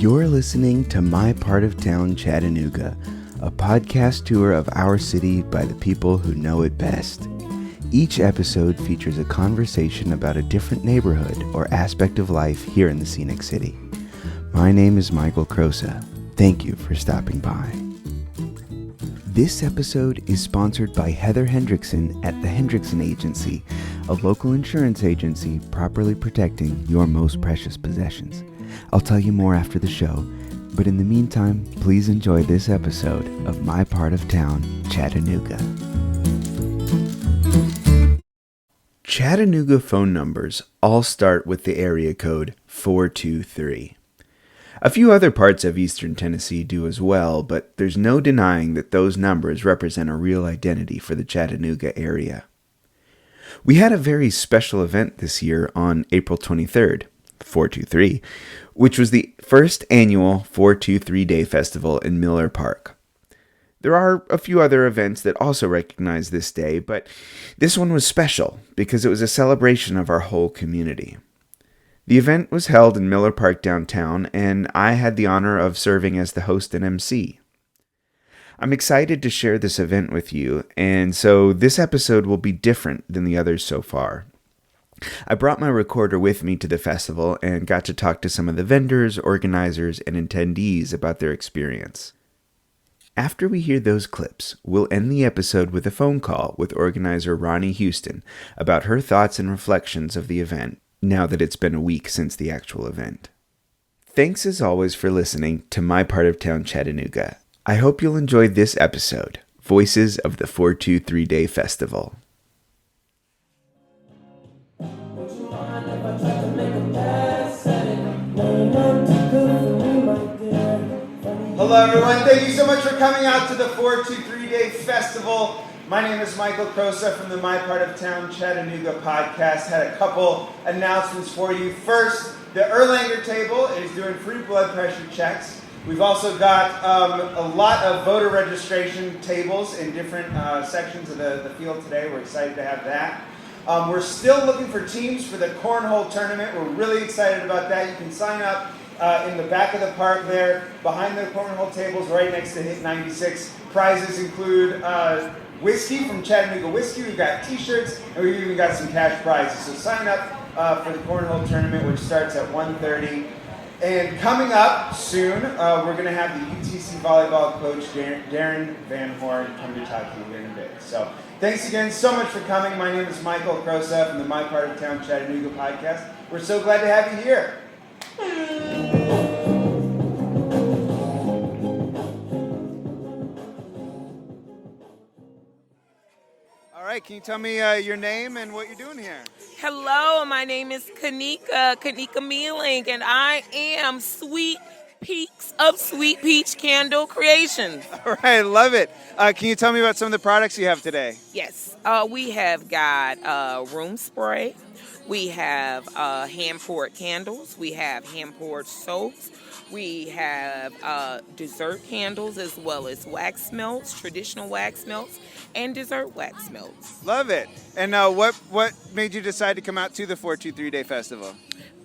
You're listening to My Part of Town, Chattanooga, a podcast tour of our city by the people who know it best. Each episode features a conversation about a different neighborhood or aspect of life here in the scenic city. My name is Michael Crosa. Thank you for stopping by. This episode is sponsored by Heather Hendrickson at the Hendrickson Agency, a local insurance agency properly protecting your most precious possessions. I'll tell you more after the show, but in the meantime, please enjoy this episode of My Part of Town, Chattanooga. Chattanooga phone numbers all start with the area code 423. A few other parts of eastern Tennessee do as well, but there's no denying that those numbers represent a real identity for the Chattanooga area. We had a very special event this year on April 23rd, 423, which was the first annual 423 Day Festival in Miller Park. There are a few other events that also recognize this day, but this one was special because it was a celebration of our whole community. The event was held in Miller Park downtown, and I had the honor of serving as the host and MC. I'm excited to share this event with you, and so this episode will be different than the others so far. I brought my recorder with me to the festival and got to talk to some of the vendors, organizers, and attendees about their experience. After we hear those clips, we'll end the episode with a phone call with organizer Ronni Houston about her thoughts and reflections of the event, now that it's been a week since the actual event. Thanks as always for listening to My Part of Town, Chattanooga. I hope you'll enjoy this episode, Voices of the 423 Day Festival. Hello everyone, thank you so much for coming out to the 423 Day Festival. My name is Michael Crosa from the My Part of Town Chattanooga podcast. Had a couple announcements for you. First, the Erlanger table is doing free blood pressure checks. We've also got a lot of voter registration tables in different sections of the field today. We're excited to have that. We're still looking for teams for the cornhole tournament. We're really excited about that. You can sign up in the back of the park there, behind the cornhole tables, right next to Hit96. Prizes include whiskey from Chattanooga Whiskey. We've got t-shirts, and we've even got some cash prizes. So sign up for the cornhole tournament, which starts at 1:30. And coming up soon, we're going to have the UTC volleyball coach, Darin Van Horn, come to talk to you here in a bit. So thanks again so much for coming. My name is Michael Crosa from the My Part of Town Chattanooga podcast. We're so glad to have you here. All right, can you tell me your name and what you're doing here? Hello, my name is Kanika Mealing, and I am Sweet Peaks of Sweet Peach Candle Creations. All right, love it. Can you tell me about some of the products you have today? Yes, we have got room spray. We have hand-poured candles. We have hand-poured soaps. We have dessert candles as well as wax melts, traditional wax melts, and dessert wax melts. Love it. And what made you decide to come out to the 423 Day Festival?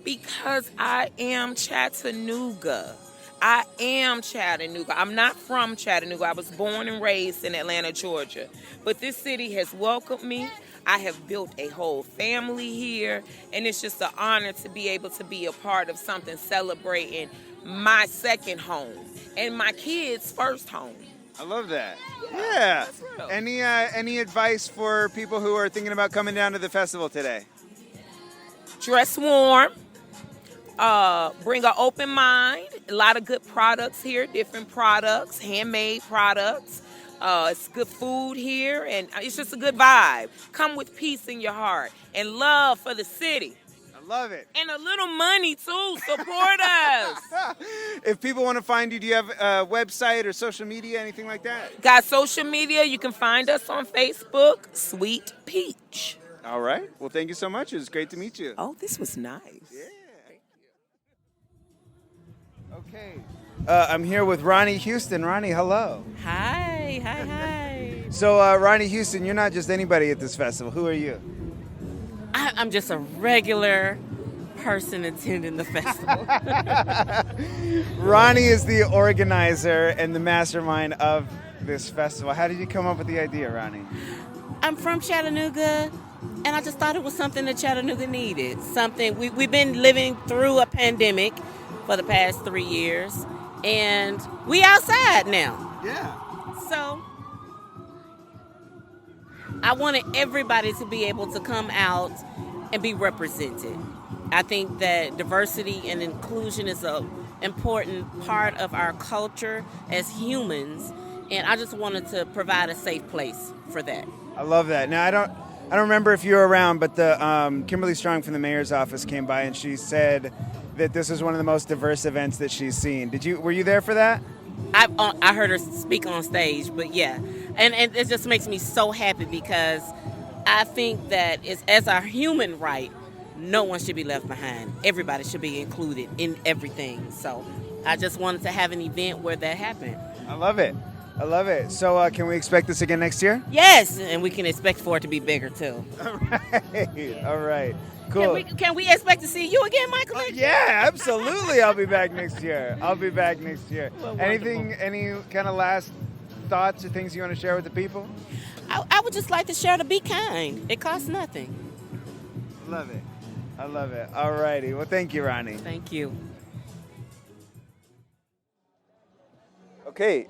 Because I am Chattanooga. I'm not from Chattanooga. I was born and raised in Atlanta, Georgia. But this city has welcomed me. I have built a whole family here, and it's just an honor to be able to be a part of something celebrating my second home and my kids' first home. I love that. Yeah. Any advice for people who are thinking about coming down to the festival today? Dress warm. Bring an open mind. A lot of good products here, different products, handmade products. It's good food here, and it's just a good vibe. Come with peace in your heart and love for the city. I love it. And a little money, too. Support us. If people want to find you, do you have a website or social media, anything like that? Got social media. You can find us on Facebook, Sweet Peach. All right. Well, thank you so much. It was great to meet you. Oh, this was nice. Yeah. Okay. I'm here with Ronni Houston. Ronni, hello. Hi. So, Ronni Houston, you're not just anybody at this festival. Who are you? I'm just a regular person attending the festival. Ronni is the organizer and the mastermind of this festival. How did you come up with the idea, Ronni? I'm from Chattanooga, and I just thought it was something that Chattanooga needed. Something we've been living through a pandemic for the past 3 years, and we outside now. Yeah. So I wanted everybody to be able to come out and be represented. I think that diversity and inclusion is an important part of our culture as humans, and I just wanted to provide a safe place for that. I love that. Now, I don't remember if you were around, but the Kimberly Strong from the mayor's office came by and she said that this was one of the most diverse events that she's seen. Were you there for that? I heard her speak on stage, but yeah, and it just makes me so happy because I think that it's as our human right, no one should be left behind. Everybody should be included in everything. So I just wanted to have an event where that happened. I love it. So can we expect this again next year? Yes, and we can expect for it to be bigger too. All right. Cool. Can we expect to see you again, Michael? Yeah, absolutely. I'll be back next year. Well, Any kind of last thoughts or things you want to share with the people? I would just like to share to be kind. It costs nothing. I love it. All righty. Well, thank you, Ronni. Thank you. Okay,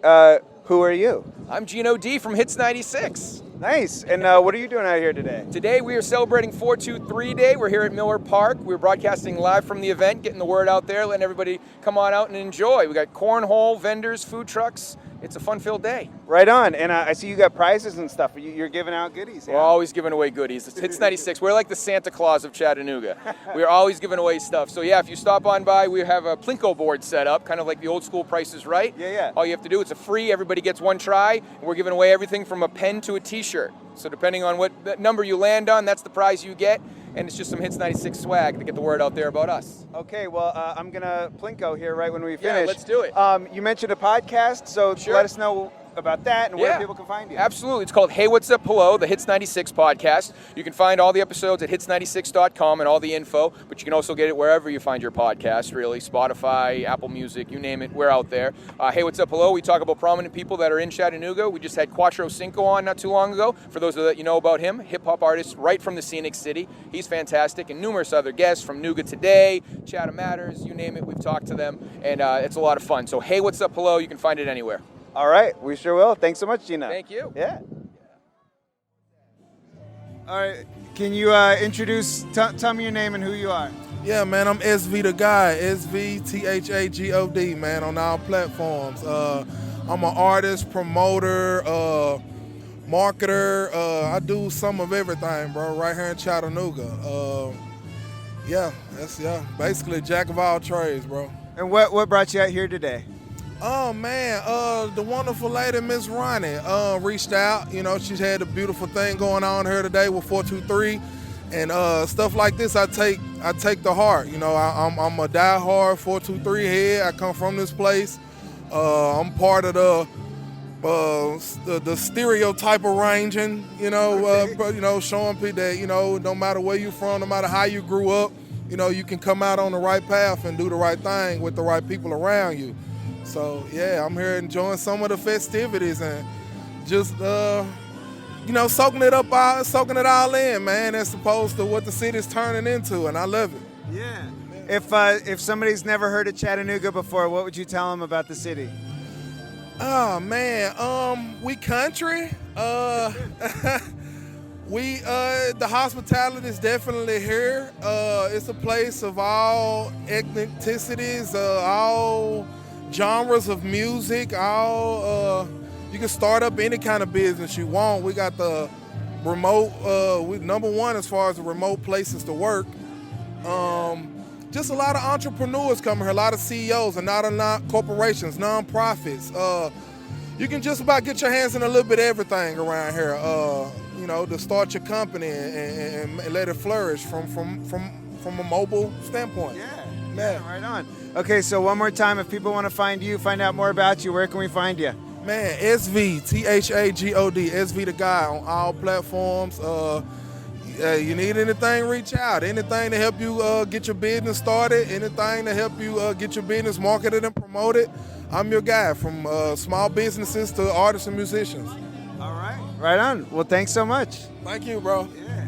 who are you? I'm Gino D from Hits96. Nice. And what are you doing out here today? Today we are celebrating 423 Day. We're here at Miller Park. We're broadcasting live from the event, getting the word out there, letting everybody come on out and enjoy. We got cornhole, vendors, food trucks. It's a fun-filled day. Right on. And I see you got prizes and stuff. You're giving out goodies. We're always giving away goodies. It's Hits96. We're like the Santa Claus of Chattanooga. We're always giving away stuff. So yeah, if you stop on by, we have a Plinko board set up, kind of like the old school Price is Right. Yeah. All you have to do, it's a free, everybody gets one try. And we're giving away everything from a pen to a t-shirt. So depending on what number you land on, that's the prize you get. And it's just some Hits96 swag to get the word out there about us. Okay, well, I'm going to Plinko here right when we finish. Yeah, let's do it. You mentioned a podcast, so Sure. let us know about that and where people can find you. Absolutely. It's called Hey What's Up Hello, the Hits96 podcast. You can find all the episodes at hits96.com and all the info, but you can also get it wherever you find your podcast, really. Spotify, Apple Music, you name it, we're out there. Hey What's Up Hello, we talk about prominent people that are in Chattanooga. We just had Quattro Cinco on not too long ago. For those that you know about him, hip-hop artist right from the scenic city. He's fantastic, and numerous other guests from Nooga Today, Chatham Matters, you name it, we've talked to them, and it's a lot of fun. So Hey What's Up Hello, you can find it anywhere. All right, we sure will. Thanks so much, Gina. Thank you. Yeah. All right, can you introduce, tell me your name and who you are. Yeah, man, I'm SV the Guy, SVTHAGOD, man, on all platforms. I'm an artist, promoter, marketer. I do some of everything, bro, right here in Chattanooga. Basically jack of all trades, bro. And what brought you out here today? Oh, man, the wonderful lady, Miss Ronni, reached out. You know, she's had a beautiful thing going on here today with 423. And stuff like this, I take to heart. You know, I'm a diehard 423 head. I come from this place. I'm part of the stereotype arranging. Showing people that no matter where you're from, no matter how you grew up, you can come out on the right path and do the right thing with the right people around you. So yeah, I'm here enjoying some of the festivities and just soaking it all in, man, as opposed to what the city's turning into, and I love it. Yeah. If somebody's never heard of Chattanooga before, what would you tell them about the city? Oh man, we country. The hospitality is definitely here. It's a place of all ethnicities, all genres of music, all you can start up any kind of business you want. We got the remote, we number one as far as the remote places to work. Just a lot of entrepreneurs coming here, a lot of CEOs and not corporations, non-profits. You can just about get your hands in a little bit of everything around here, to start your company and let it flourish from a mobile standpoint. Yeah, right on. Okay, so one more time, if people want to find you, find out more about you, where can we find you? Man, SVTHAGOD, SV the Guy on all platforms. You need anything, reach out. Anything to help you get your business started, anything to help you get your business marketed and promoted, I'm your guy, from small businesses to artists and musicians. All right. Right on. Well, thanks so much. Thank you, bro. Yeah.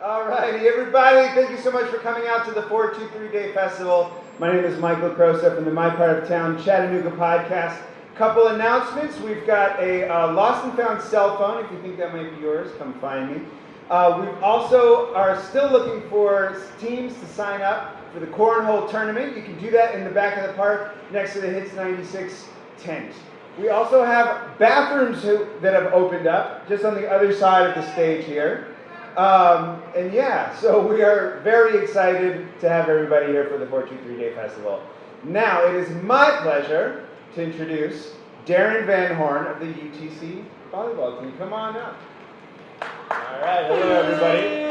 All righty, everybody. Thank you so much for coming out to the 423 Day Festival. My name is Michael Crosa from the My Part of Town Chattanooga podcast. Couple announcements. We've got a lost and found cell phone. If you think that might be yours, come find me. We also are still looking for teams to sign up for the Cornhole Tournament. You can do that in the back of the park next to the Hits96 tent. We also have bathrooms that have opened up just on the other side of the stage here. And yeah, so we are very excited to have everybody here for the 423 Day Festival. Now, it is my pleasure to introduce Darin Van Horn of the UTC volleyball team. Come on up. All right, hello everybody.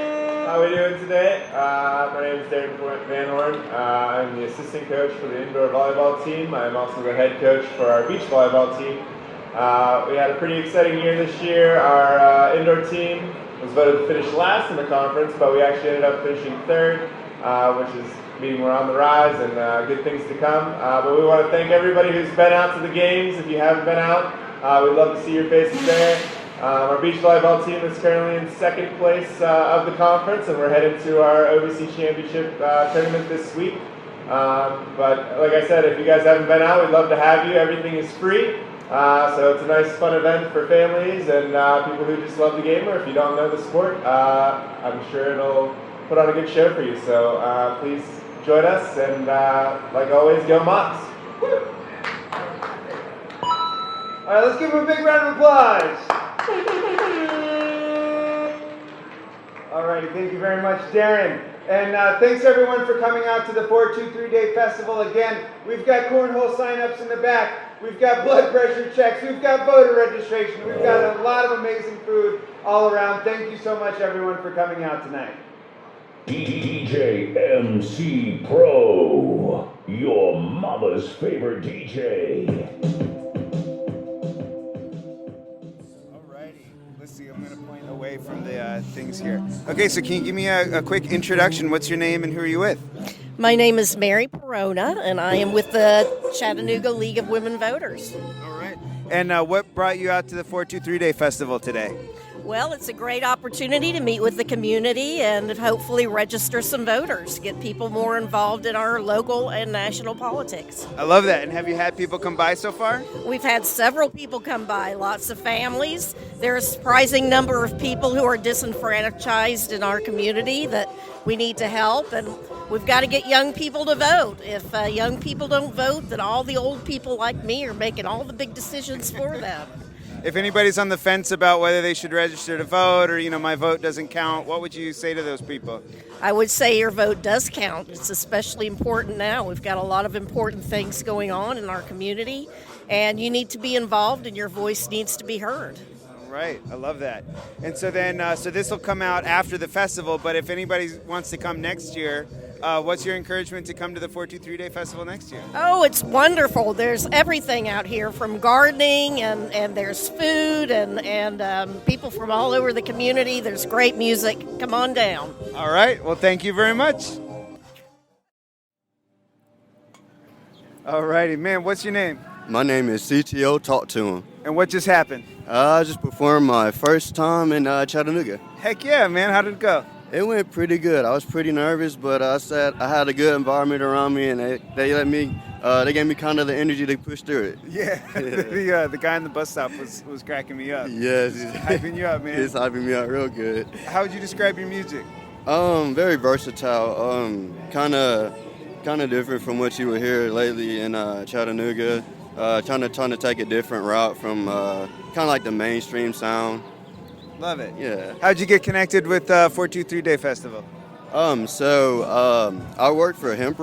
How are we doing today? My name is Darin Van Horn. I'm the assistant coach for the indoor volleyball team. I'm also the head coach for our beach volleyball team. We had a pretty exciting year this year. Our indoor team was voted to finish last in the conference, but we actually ended up finishing third, which is meaning we're on the rise and good things to come. But we want to thank everybody who's been out to the games. If you haven't been out, we'd love to see your faces there. Our beach volleyball team is currently in second place of the conference, and we're headed to our OVC Championship tournament this week. But like I said, if you guys haven't been out, we'd love to have you. Everything is free. So it's a nice, fun event for families and people who just love the game, or if you don't know the sport, I'm sure it'll put on a good show for you. So please join us, and like always, go Mocs! All right, let's give them a big round of applause. All righty, thank you very much, Darin. And thanks everyone for coming out to the 423 Day Festival. Again, we've got cornhole signups in the back. We've got blood pressure checks. We've got voter registration. We've got a lot of amazing food all around. Thank you so much, everyone, for coming out tonight. DJ MC Pro, your mama's favorite DJ. Alrighty, let's see. I'm going to point away from the things here. Okay, so can you give me a quick introduction? What's your name and who are you with? My name is Mary Perona, and I am with the Chattanooga League of Women Voters. All right. And what brought you out to the 423 Day Festival today? Well, it's a great opportunity to meet with the community and hopefully register some voters, get people more involved in our local and national politics. I love that. And have you had people come by so far? We've had several people come by, lots of families. There's a surprising number of people who are disenfranchised in our community that we need to help, and we've got to get young people to vote. If young people don't vote, then all the old people like me are making all the big decisions for them. If anybody's on the fence about whether they should register to vote or, my vote doesn't count, what would you say to those people? I would say your vote does count. It's especially important now. We've got a lot of important things going on in our community, and you need to be involved and your voice needs to be heard. Right, I love that. And so then, so this will come out after the festival, but if anybody wants to come next year, what's your encouragement to come to the 423 Day Festival next year? Oh, it's wonderful. There's everything out here, from gardening and there's food and people from all over the community. There's great music. Come on down. All right, well, thank you very much. All righty, man, what's your name? My name is CTO Talk To Em. And what just happened? I just performed my first time in Chattanooga. Heck yeah, man, how did it go? It went pretty good. I was pretty nervous, but I said I had a good environment around me, and they let me. They gave me kind of the energy to push through it. Yeah, the guy in the bus stop was cracking me up. Yes, he's hyping you up, man. He's hyping me up real good. How would you describe your music? Very versatile. Kind of different from what you would hear lately in Chattanooga. Trying to take a different route from kind of like the mainstream sound. Love it. Yeah. How'd you get connected with 423 Day Festival? I work for Hemp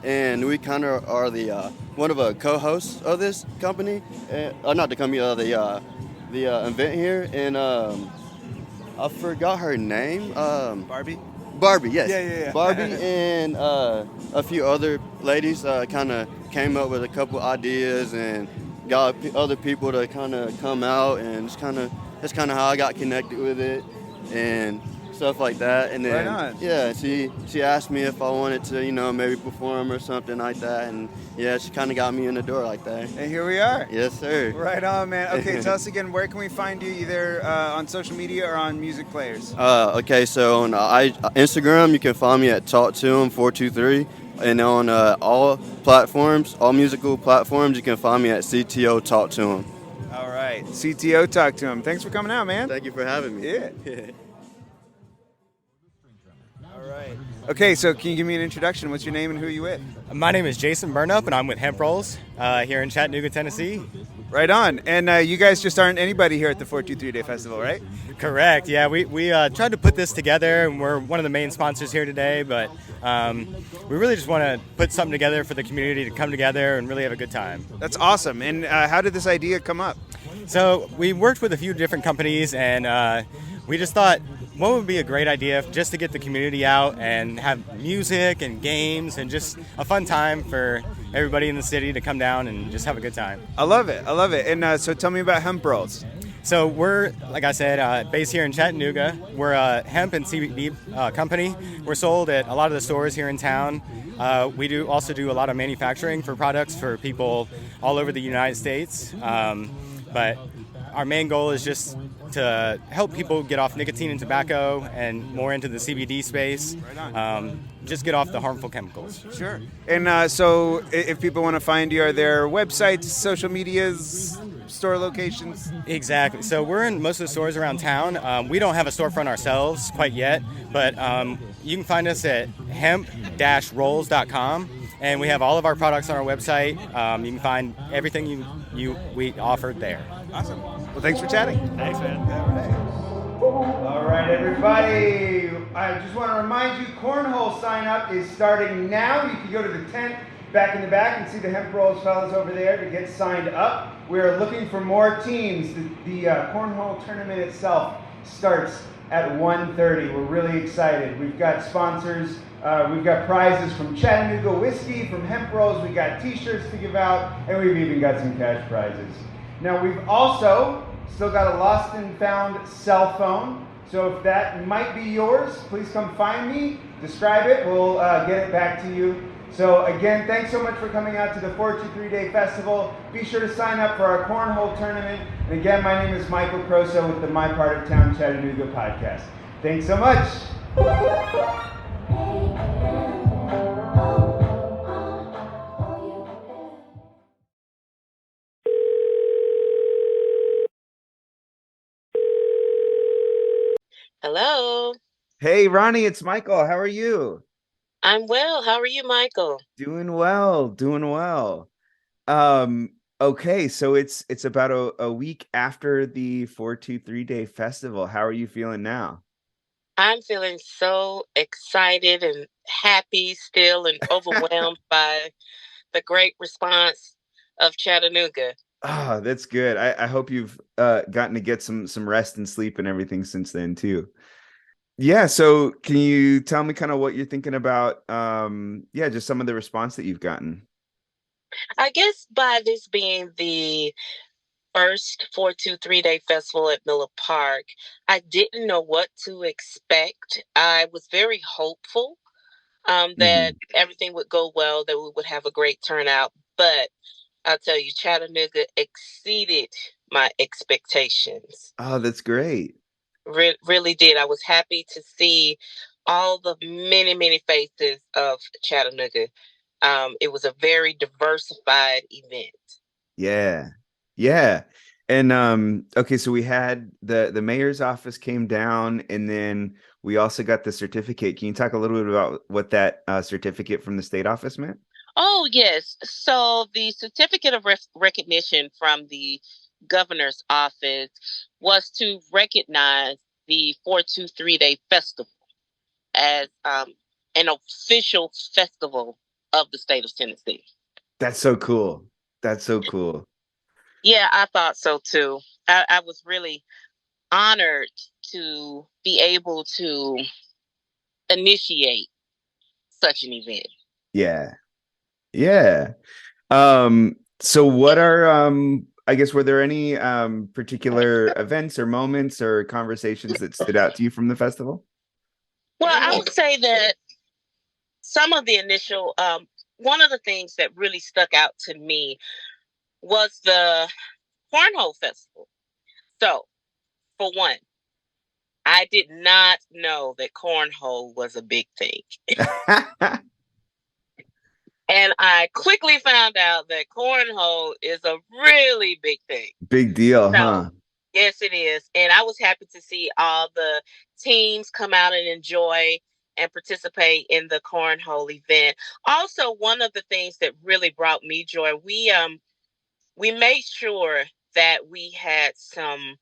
and we kind of are the one of the co-hosts of this company. Not the company, the event here. And I forgot her name. Barbie? Barbie, yes. Yeah. Barbie and a few other ladies kind of came up with a couple ideas and got other people to kind of come out, and that's kind of how I got connected with it and stuff like that. And then Right on. yeah, she asked me if I wanted to, maybe perform or something like that, and yeah, she kind of got me in the door like that. And here we are. Yes, sir. Right on, man. Okay, tell us again, where can we find you, either on social media or on music players? Okay, so on Instagram, you can find me at Talk To Em 423, and on all platforms, all musical platforms, you can find me at CTO Talk To Em. All right, CTO Talk To Em. Thanks for coming out, man. Thank you for having me. Yeah. All right. Okay, so can you give me an introduction? What's your name and who are you with? My name is Jason Burnham, and I'm with Hemp here in Chattanooga, Tennessee. Right on. And you guys just aren't anybody here at the 423 Day Festival, right? Correct. Yeah, we tried to put this together, and we're one of the main sponsors here today, but we really just want to put something together for the community to come together and really have a good time. That's awesome. And how did this idea come up? So we worked with a few different companies, and we just thought, what would be a great idea just to get the community out and have music and games and just a fun time for everybody in the city to come down and just have a good time. I love it. I love it. And so tell me about Hemp Rolls. So we're, like I said, based here in Chattanooga. We're a hemp and CBD company. We're sold at a lot of the stores here in town. We also do a lot of manufacturing for products for people all over the United States. But our main goal is just to help people get off nicotine and tobacco and more into the CBD space. Just get off the harmful chemicals. Sure. And so if people want to find you, are there websites, social medias, store locations? Exactly. So we're in most of the stores around town. We don't have a storefront ourselves quite yet, but you can find us at hemp-rolls.com. And we have all of our products on our website. You can find everything we offered there. Awesome. Well, thanks for chatting. Thanks, man. All right, everybody. I just want to remind you, cornhole sign up is starting now. You can go to the tent back in the back and see the Hemp Rolls fellas over there to get signed up. We are looking for more teams. The cornhole tournament itself starts at 1:30. We're really excited. We've got sponsors. We've got prizes from Chattanooga Whiskey, from Hemp Rolls. We've got t-shirts to give out, and we've even got some cash prizes. Now, we've also still got a lost and found cell phone. So if that might be yours, please come find me, describe it, we'll get it back to you. So again, thanks so much for coming out to the 423 Day Festival. Be sure to sign up for our cornhole tournament. And again, my name is Michael Croso with the My Part of Town Chattanooga podcast. Thanks so much. Hello. Hey, Ronni, it's Michael. How are you? I'm well. How are you, Michael? Doing well, doing well. Okay, so it's about a week after the 423 Day Festival. How are you feeling now? I'm feeling so excited and happy still and overwhelmed by the great response of Chattanooga. Oh, that's good. I hope you've gotten to get some rest and sleep and everything since then too. Yeah, so can you tell me kind of what you're thinking about? Just some of the response that you've gotten. I guess by this being the first 423 Day Festival at Miller Park, I didn't know what to expect. I was very hopeful that everything would go well, that we would have a great turnout. But I'll tell you, Chattanooga exceeded my expectations. Oh, that's great. Really did. I was happy to see all the many, many faces of Chattanooga. It was a very diversified event. Yeah. And okay, so we had the mayor's office came down, and then we also got the certificate. Can you talk a little bit about what that certificate from the state office meant? Oh, yes. So the certificate of recognition from the governor's office was to recognize the 423 Day Festival as an official festival of the state of Tennessee. That's so cool. Yeah, I thought so too. I was really honored to be able to initiate such an event. Yeah. So what are I guess were there any particular events or moments or conversations that stood out to you from the festival? Well, I would say that some of the initial, one of the things that really stuck out to me was the Cornhole Festival. So, for one, I did not know that cornhole was a big thing. And I quickly found out that cornhole is a really big thing. Big deal, So, huh? yes, it is. And I was happy to see all the teams come out and enjoy and participate in the cornhole event. Also, one of the things that really brought me joy, we made sure that we had some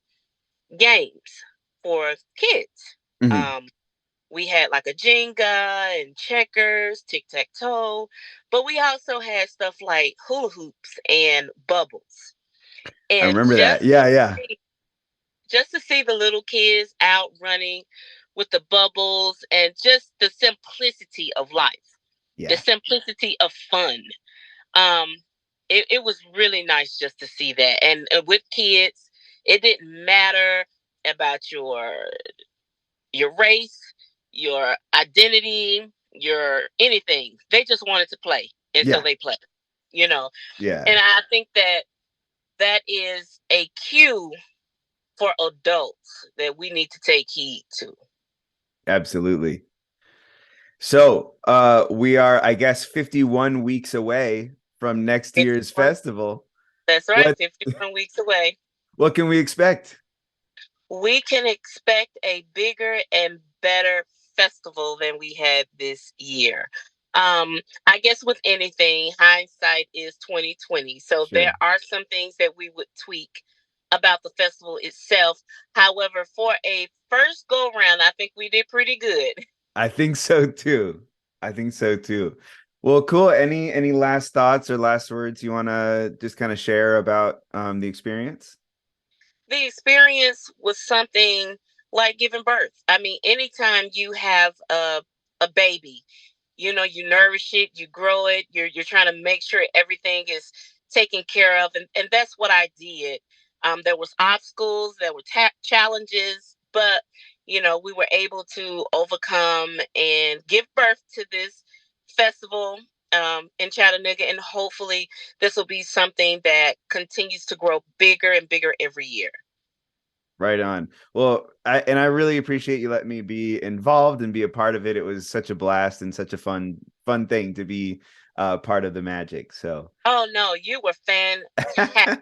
games for kids. Mhm. We had like a Jenga and checkers, tic-tac-toe, but we also had stuff like hula hoops and bubbles. I And remember that. Yeah. just to see the little kids out running with the bubbles and just the simplicity of life, the Yeah. simplicity of fun. Um, it was really nice just to see that. And with kids, it didn't matter about your race, your identity, your anything. They just wanted to play, and so Yeah. they played. You know, Yeah. and I think that that is a cue for adults that we need to take heed to. Absolutely. So, we are, I guess, 51 weeks away from next year's 51. festival. That's right, What 51 weeks away. what can we expect? We can expect a bigger and better festival than we had this year. I guess with anything, hindsight is 2020. So there Sure. are some things that we would tweak about the festival itself. However, for a first go round, I think we did pretty good. I think so too. Well, cool. Any last thoughts or last words you want to just kind of share about the experience? The experience was something like giving birth. I mean, anytime you have a baby, you know, you nourish it, you grow it, you're trying to make sure everything is taken care of, and that's what I did. There was obstacles, there were challenges, but you know, we were able to overcome and give birth to this festival in Chattanooga, and hopefully this will be something that continues to grow bigger and bigger every year. Right on. Well, I really appreciate you letting me be involved and be a part of it. It was such a blast and such a fun thing to be part of the magic. So, Oh no, you were fantastic.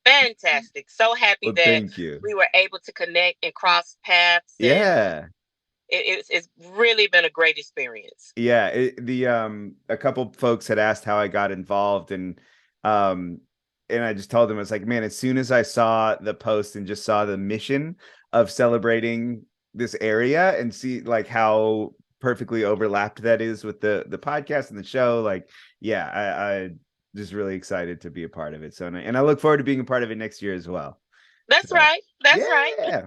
Fantastic. So happy well, that thank you. we were able to connect and cross paths. And Yeah. it's really been a great experience. Yeah, a couple folks had asked how I got involved, and I just told them, it's like, man, as soon as I saw the post and just saw the mission of celebrating this area and see like how perfectly overlapped that is with the podcast and the show, like, yeah, I just really excited to be a part of it. So, and I look forward to being a part of it next year as well. That's So, right. That's right. yeah.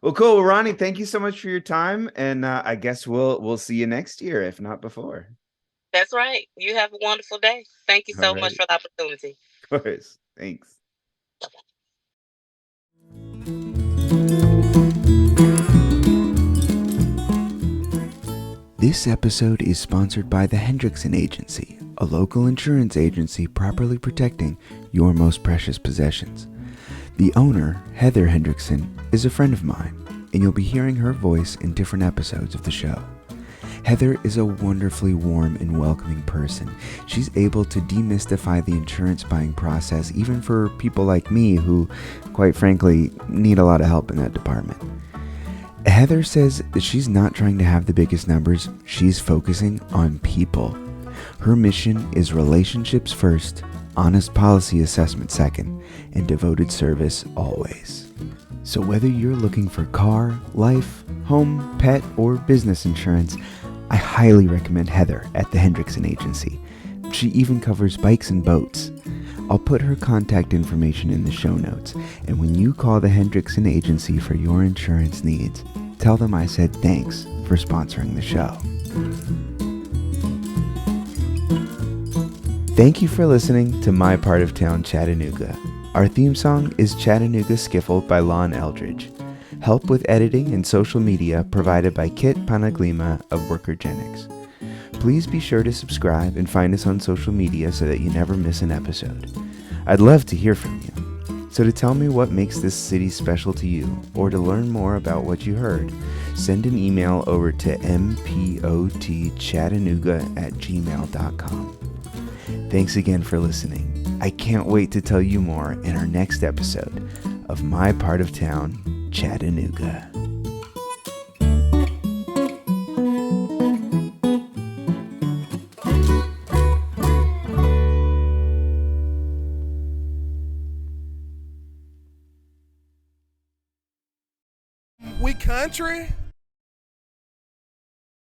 Well, cool. Well, Ronni, thank you so much for your time, and I guess we'll see you next year, if not before. That's right. You have a wonderful day. Thank you so much for the opportunity. Of course. Thanks. This episode is sponsored by the Hendrickson Agency, a local insurance agency properly protecting your most precious possessions. The owner, Heather Hendrickson, is a friend of mine, and you'll be hearing her voice in different episodes of the show. Heather is a wonderfully warm and welcoming person. She's able to demystify the insurance buying process, even for people like me who, quite frankly, need a lot of help in that department. Heather says that she's not trying to have the biggest numbers, she's focusing on people. Her mission is relationships first, honest policy assessment second, and devoted service always. So whether you're looking for car, life, home, pet, or business insurance, I highly recommend Heather at the Hendrickson Agency. She even covers bikes and boats. I'll put her contact information in the show notes, and when you call the Hendrickson Agency for your insurance needs, tell them I said thanks for sponsoring the show. Thank you for listening to My Part of Town Chattanooga. Our theme song is Chattanooga Skiffle by Lon Eldridge. Help with editing and social media provided by Kit Panaglima of Workergenics. Please be sure to subscribe and find us on social media so that you never miss an episode. I'd love to hear from you. So to tell me what makes this city special to you, or to learn more about what you heard, send an email over to mpotchattanooga@gmail.com. Thanks again for listening. I can't wait to tell you more in our next episode of My Part of Town, Chattanooga. We country,